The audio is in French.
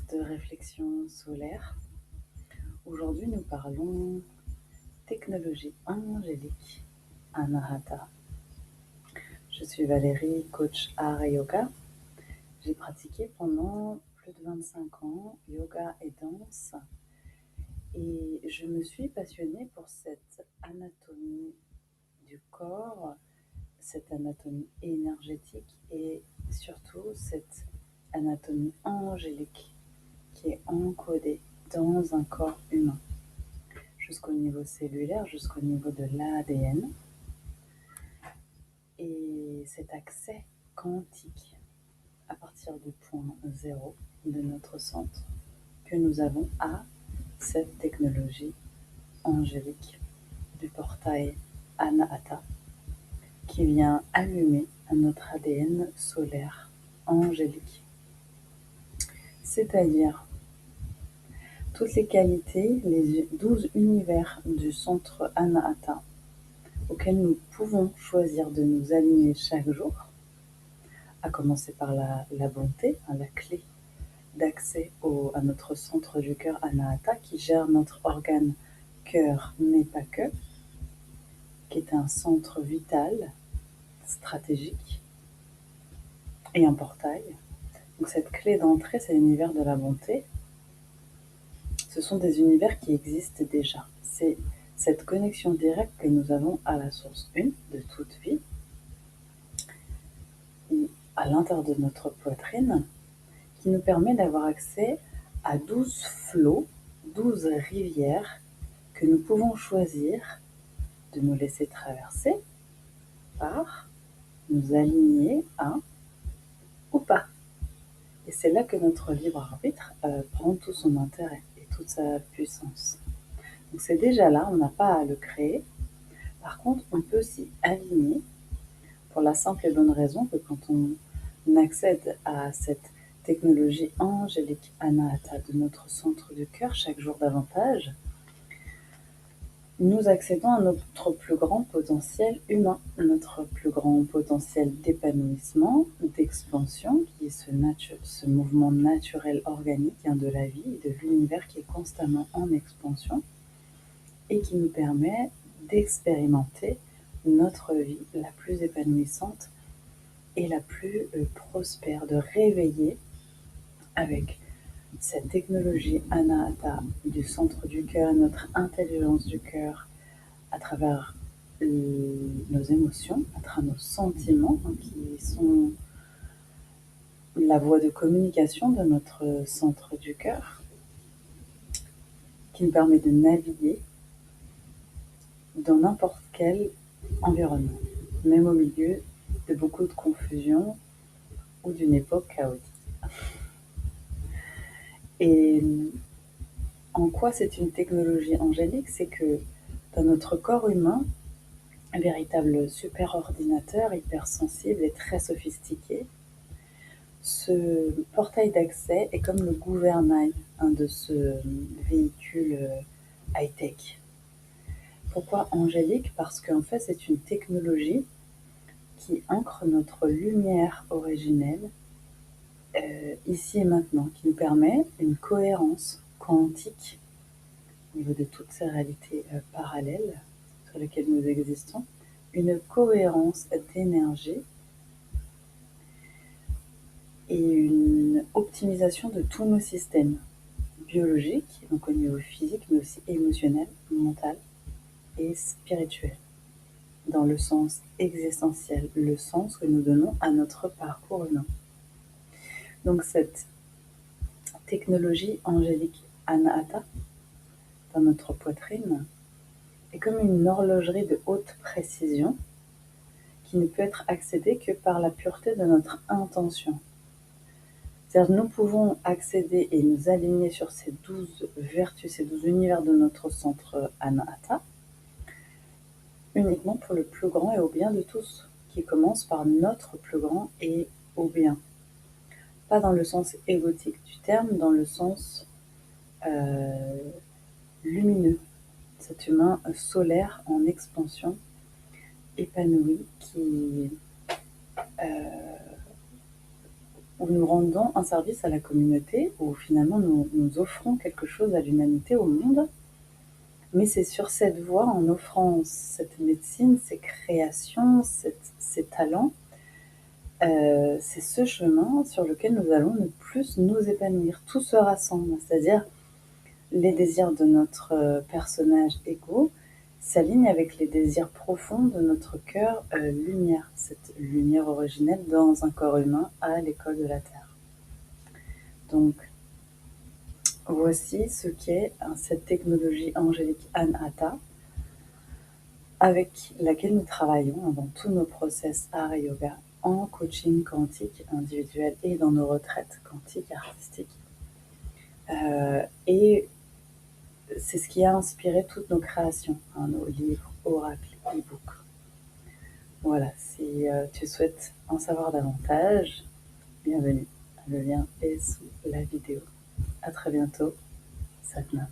séance de réflexion solaire. Aujourd'hui, nous parlons technologie angélique, Anahata. Je suis Valérie, coach art et yoga. J'ai pratiqué pendant plus de 25 ans yoga et danse et je me suis passionnée pour cette anatomie du corps, cette anatomie énergétique et surtout cette anatomie angélique qui est encodée dans un corps humain, jusqu'au niveau cellulaire, jusqu'au niveau de l'ADN. Et cet accès quantique à partir du point zéro de notre centre que nous avons à cette technologie angélique du portail Anahata qui vient allumer à notre ADN solaire angélique. C'est-à-dire toutes les qualités, les 12 univers du centre Anahata auxquels nous pouvons choisir de nous aligner chaque jour, à commencer par la bonté, la clé d'accès à notre centre du cœur Anahata qui gère notre organe cœur, mais pas que, qui est un centre vital, stratégique et un portail. Donc cette clé d'entrée, c'est l'univers de la bonté. Ce sont des univers qui existent déjà. C'est cette connexion directe que nous avons à la source une de toute vie, à l'intérieur de notre poitrine, qui nous permet d'avoir accès à 12 flots, 12 rivières que nous pouvons choisir de nous laisser traverser par nous aligner à ou pas. Et c'est là que notre libre arbitre prend tout son intérêt et toute sa puissance. Donc c'est déjà là, on n'a pas à le créer. Par contre, on peut s'y aligner pour la simple et bonne raison que quand on accède à cette technologie angélique Anahata de notre centre du cœur chaque jour davantage, nous accédons à notre plus grand potentiel humain, notre plus grand potentiel d'épanouissement, d'expansion, qui est ce mouvement naturel organique de la vie et de l'univers qui est constamment en expansion et qui nous permet d'expérimenter notre vie la plus épanouissante et la plus prospère, de réveiller avec cette technologie Anahata du centre du cœur, notre intelligence du cœur, à travers nos émotions, à travers nos sentiments, qui sont la voie de communication de notre centre du cœur, qui nous permet de naviguer dans n'importe quel environnement, même au milieu de beaucoup de confusion ou d'une époque chaotique. Et en quoi c'est une technologie angélique? C'est que dans notre corps humain, un véritable superordinateur hypersensible et très sophistiqué, ce portail d'accès est comme le gouvernail de ce véhicule high-tech. Pourquoi angélique? Parce qu'en fait, c'est une technologie qui ancre notre lumière originelle ici et maintenant, qui nous permet une cohérence quantique au niveau de toutes ces réalités parallèles sur lesquelles nous existons, une cohérence d'énergie et une optimisation de tous nos systèmes biologiques, donc au niveau physique, mais aussi émotionnel, mental et spirituel, dans le sens existentiel, le sens que nous donnons à notre parcours humain. Donc cette technologie angélique Anahata dans notre poitrine est comme une horlogerie de haute précision qui ne peut être accédée que par la pureté de notre intention. C'est-à-dire nous pouvons accéder et nous aligner sur ces 12 vertus, ces 12 univers de notre centre Anahata, uniquement pour le plus grand et au bien de tous, qui commence par notre plus grand et au bien. Pas dans le sens égotique du terme, dans le sens lumineux, cet humain solaire en expansion, épanoui, qui où nous rendons un service à la communauté, où finalement nous offrons quelque chose à l'humanité, au monde. Mais c'est sur cette voie, en offrant cette médecine, ces créations, ces talents, c'est ce chemin sur lequel nous allons le plus nous épanouir. Tout se rassemble, c'est-à-dire les désirs de notre personnage égo s'alignent avec les désirs profonds de notre cœur lumière, cette lumière originelle dans un corps humain à l'école de la Terre. Donc, voici ce qu'est cette technologie angélique Anahata, avec laquelle nous travaillons dans tous nos process art et yoga, en coaching quantique individuel et dans nos retraites quantiques artistiques. Et c'est ce qui a inspiré toutes nos créations, nos livres, oracles, e-books. Voilà, si tu souhaites en savoir davantage, bienvenue. Le lien est sous la vidéo. À très bientôt. Satnam.